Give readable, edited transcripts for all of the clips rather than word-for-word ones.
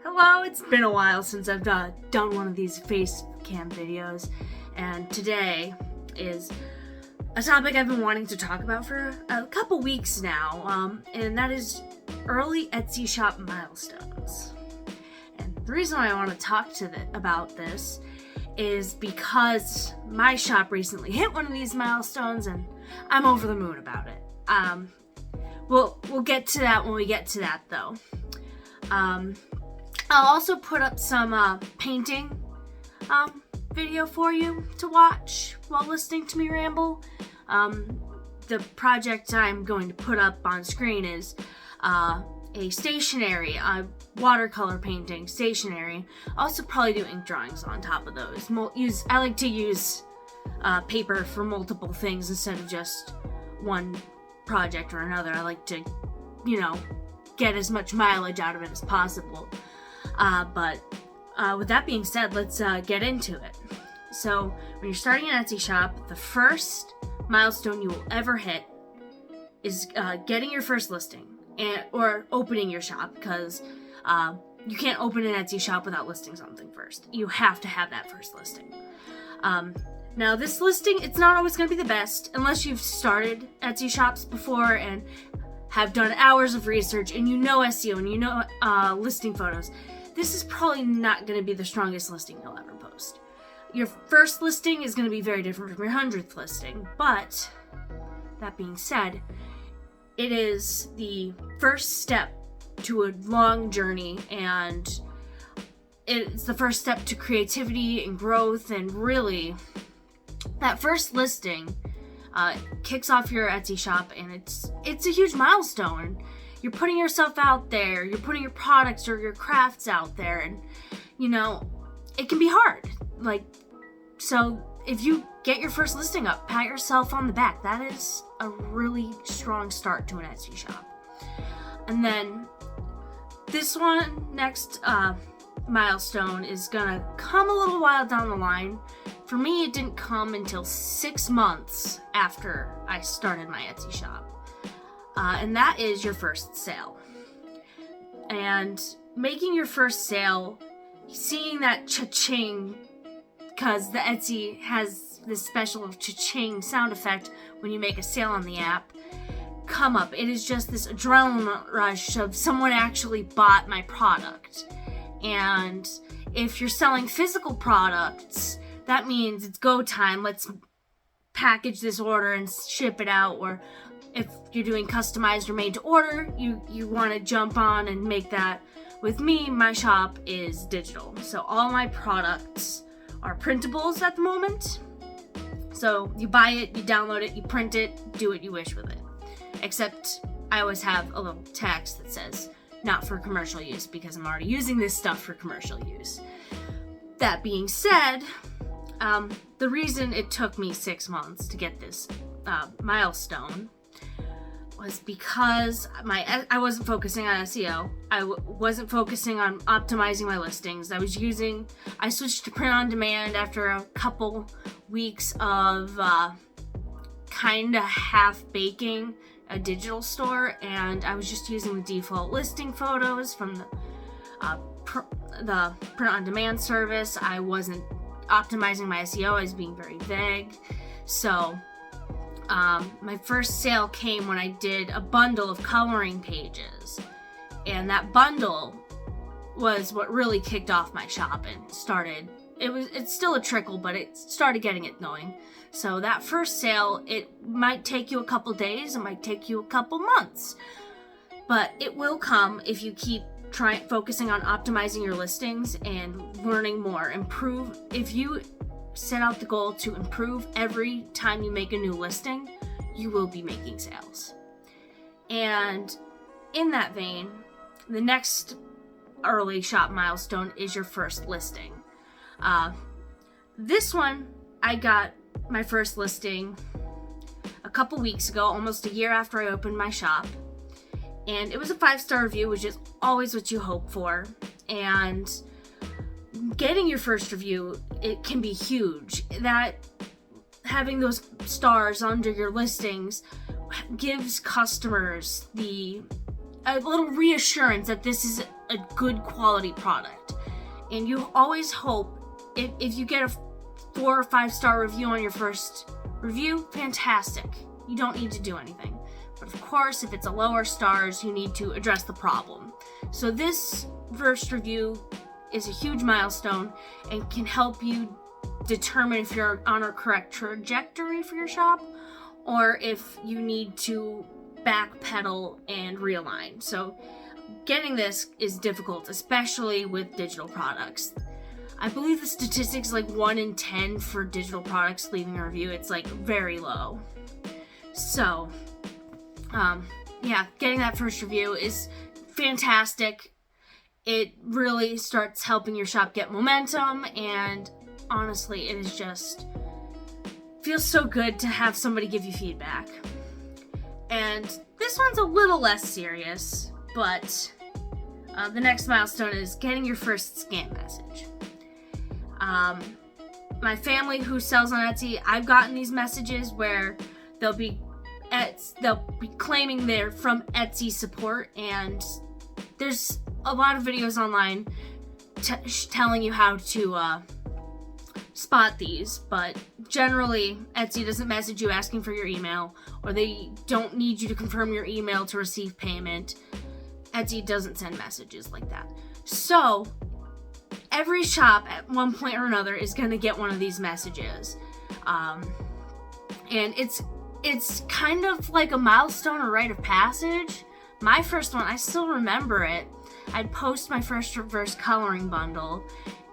Hello, it's been a while since I've done one of these face cam videos, and today is a topic I've been wanting to talk about for a couple weeks now, and that is early Etsy shop milestones. And the reason I want to talk about this is because my shop recently hit one of these milestones, and I'm over the moon about it. We'll get to that when we get to that, though. I'll also put up some painting video for you to watch while listening to me ramble. The project I'm going to put up on screen is a stationery, watercolor painting stationery. I'll also probably do ink drawings on top of those. I like to use paper for multiple things instead of just one project or another. I like to, get as much mileage out of it as possible. But with that being said, let's get into it. So when you're starting an Etsy shop, the first milestone you will ever hit is getting your first listing or opening your shop, because you can't open an Etsy shop without listing something first. You have to have that first listing. Now this listing, it's not always going to be the best unless you've started Etsy shops before and have done hours of research and SEO and listing photos. This is probably not going to be the strongest listing you'll ever post. Your first listing is going to be very different from your 100th listing, but that being said, it is the first step to a long journey, and it's the first step to creativity and growth, and really, that first listing kicks off your Etsy shop, and it's a huge milestone. You're putting yourself out there, you're putting your products or your crafts out there, and it can be hard. So if you get your first listing up, pat yourself on the back. That is a really strong start to an Etsy shop. And then this next milestone is gonna come a little while down the line. For me, it didn't come until 6 months after I started my Etsy shop. And that is your first sale. And making your first sale, seeing that cha-ching, because the Etsy has this special cha-ching sound effect when you make a sale on the app, come up. It is just this adrenaline rush of someone actually bought my product. And if you're selling physical products, that means it's go time. Let's package this order and ship it out. Or if you're doing customized or made to order, you want to jump on and make that. With me, my shop is digital. So all my products are printables at the moment. So you buy it, you download it, you print it, do what you wish with it. Except I always have a little text that says, not for commercial use, because I'm already using this stuff for commercial use. That being said, the reason it took me 6 months to get this milestone was because I wasn't focusing on SEO. I wasn't focusing on optimizing my listings. I switched to print on demand after a couple weeks of kind of half baking a digital store, and I was just using the default listing photos from the print on demand service. I wasn't optimizing my SEO. I was being very vague. So my first sale came when I did a bundle of coloring pages, and that bundle was what really kicked off my shop and started. It's still a trickle, but it started getting it going. So that first sale, it might take you a couple days, it might take you a couple months, but it will come if you keep focusing on optimizing your listings and learning more. If you set out the goal to improve every time you make a new listing, you will be making sales. And in that vein, the next early shop milestone is your first listing. This one, I got my first listing a couple weeks ago, almost a year after I opened my shop. And it was a 5-star review, which is always what you hope for. And getting your first review, it can be huge. That having those stars under your listings gives customers a little reassurance that this is a good quality product. And you always hope, if you get a 4 or 5 star review on your first review, fantastic. You don't need to do anything. But of course, if it's a lower stars, you need to address the problem. So this first review is a huge milestone and can help you determine if you're on a correct trajectory for your shop or if you need to backpedal and realign. So getting this is difficult, especially with digital products. I believe the statistics like 1 in 10 for digital products leaving a review. It's like very low. So, yeah, getting that first review is fantastic. It really starts helping your shop get momentum, and honestly, it is just feels so good to have somebody give you feedback. And this one's a little less serious, but the next milestone is getting your first scam message. My family who sells on Etsy, I've gotten these messages where they'll be claiming they're from Etsy support, and there's a lot of videos online telling you how to spot these, but generally Etsy doesn't message you asking for your email, or they don't need you to confirm your email to receive payment. Etsy doesn't send messages like that. So every shop at one point or another is going to get one of these messages, and it's kind of like a milestone or rite of passage. My first one, I still remember it. I'd post my first reverse coloring bundle,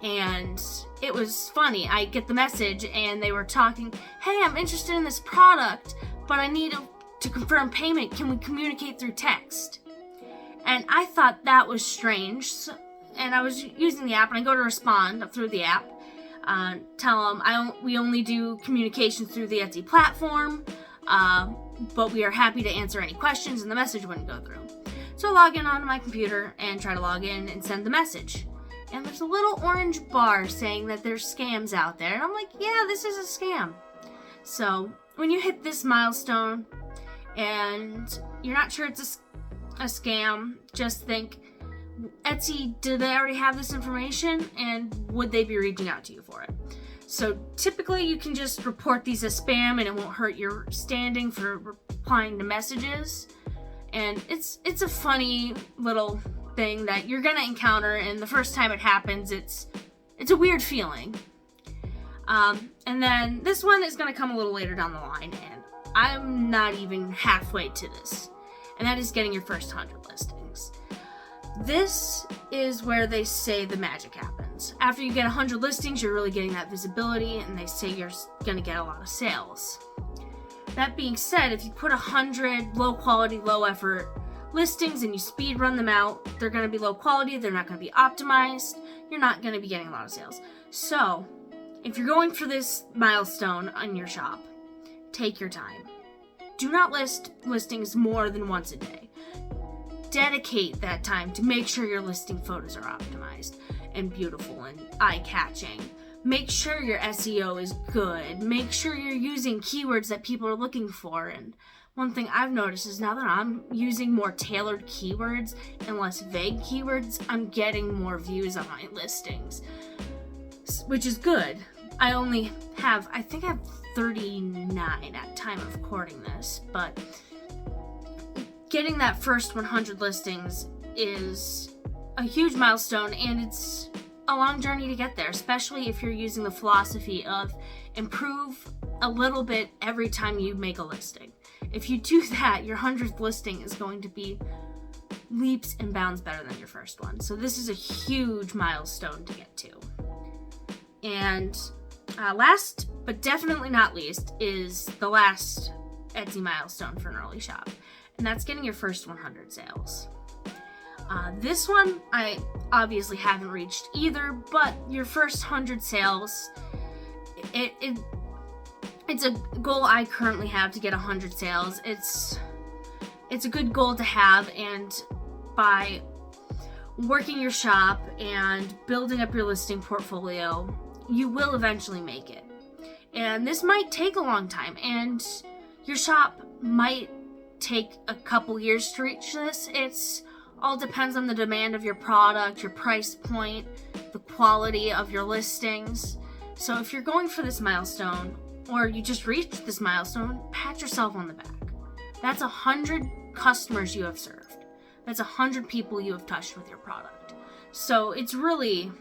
and it was funny. I get the message, and they were talking, hey, I'm interested in this product, but I need to confirm payment. Can we communicate through text? And I thought that was strange, and I was using the app, and I go to respond through the app, tell them we only do communication through the Etsy platform, but we are happy to answer any questions, and the message wouldn't go through. So I log in onto my computer and try to log in and send the message. And there's a little orange bar saying that there's scams out there. And I'm like, yeah, this is a scam. So when you hit this milestone and you're not sure it's a scam, just think, Etsy, do they already have this information? And would they be reaching out to you for it? So typically you can just report these as spam and it won't hurt your standing for replying to messages. And it's a funny little thing that you're gonna encounter, and the first time it happens, it's a weird feeling. And then this one is gonna come a little later down the line, and I'm not even halfway to this. And that is getting your first 100 listings. This is where they say the magic happens. After you get 100 listings, you're really getting that visibility, and they say you're gonna get a lot of sales. That being said, if you put 100 low quality, low effort listings and you speed run them out, they're going to be low quality, they're not going to be optimized, you're not going to be getting a lot of sales. So, if you're going for this milestone on your shop, take your time. Do not list listings more than once a day. Dedicate that time to make sure your listing photos are optimized and beautiful and eye-catching. Make sure your SEO is good. Make sure you're using keywords that people are looking for. And one thing I've noticed is now that I'm using more tailored keywords and less vague keywords, I'm getting more views on my listings, which is good. I think I have 39 at time of recording this, but getting that first 100 listings is a huge milestone, and it's a long journey to get there, especially if you're using the philosophy of improve a little bit every time you make a listing. If you do that, your 100th listing is going to be leaps and bounds better than your first one. So this is a huge milestone to get to. And last but definitely not least is the last Etsy milestone for an early shop, and that's getting your first 100 sales. This one I obviously haven't reached either, but your first 100 sales, it's a goal I currently have to get 100 sales. It's a good goal to have, and by working your shop and building up your listing portfolio, you will eventually make it. And this might take a long time, and your shop might take a couple years to reach this. It's all depends on the demand of your product, your price point, the quality of your listings. So if you're going for this milestone, or you just reached this milestone, pat yourself on the back. That's 100 customers you have served. That's 100 people you have touched with your product. So it's really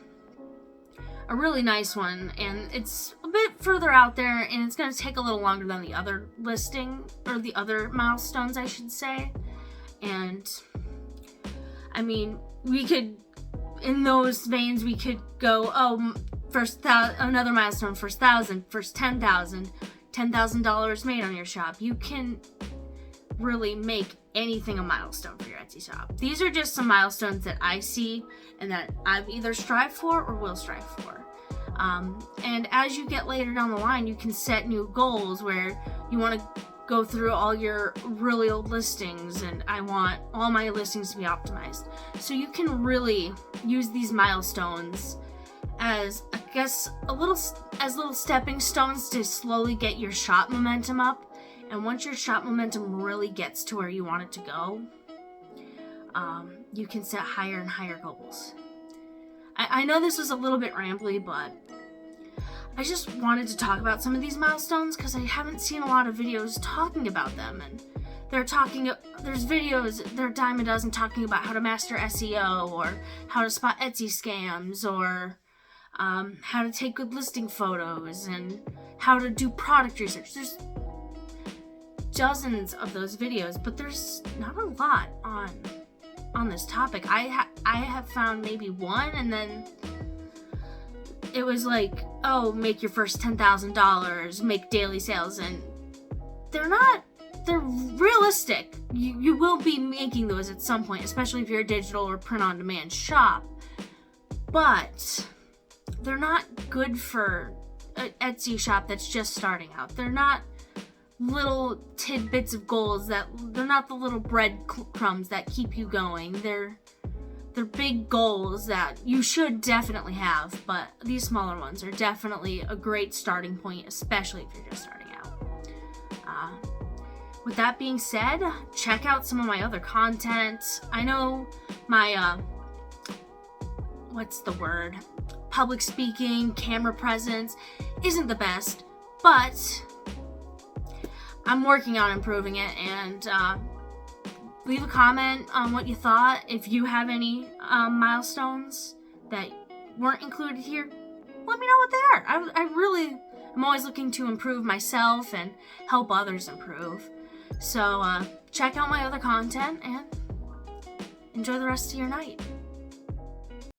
a really nice one, and it's a bit further out there, and it's going to take a little longer than the other listing, or the other milestones, I should say. And I mean, we could, in those veins, we could go, oh, first another milestone, first 1,000, first 10,000, $10,000 made on your shop. You can really make anything a milestone for your Etsy shop. These are just some milestones that I see and that I've either strived for or will strive for. And as you get later down the line, you can set new goals where you want to go through all your really old listings, and I want all my listings to be optimized. So you can really use these milestones as, I guess, little stepping stones to slowly get your shop momentum up. And once your shop momentum really gets to where you want it to go, you can set higher and higher goals. I know this was a little bit rambly, but I just wanted to talk about some of these milestones because I haven't seen a lot of videos talking about them. And there's videos, they're a dime a dozen, talking about how to master SEO, or how to spot Etsy scams, or how to take good listing photos, and how to do product research. There's dozens of those videos, but there's not a lot on this topic. I have found maybe one, and then it was like, oh, make your first $10,000, make daily sales, and they're realistic. You will be making those at some point, especially if you're a digital or print-on-demand shop, but they're not good for an Etsy shop that's just starting out. They're not little tidbits of goals, they're not the little breadcrumbs that keep you going. They're big goals that you should definitely have, but these smaller ones are definitely a great starting point, especially if you're just starting out. With that being said, check out some of my other content. I know my public speaking, camera presence isn't the best, but I'm working on improving it. And leave a comment on what you thought. If you have any milestones that weren't included here, let me know what they are. I really am always looking to improve myself and help others improve. So check out my other content and enjoy the rest of your night.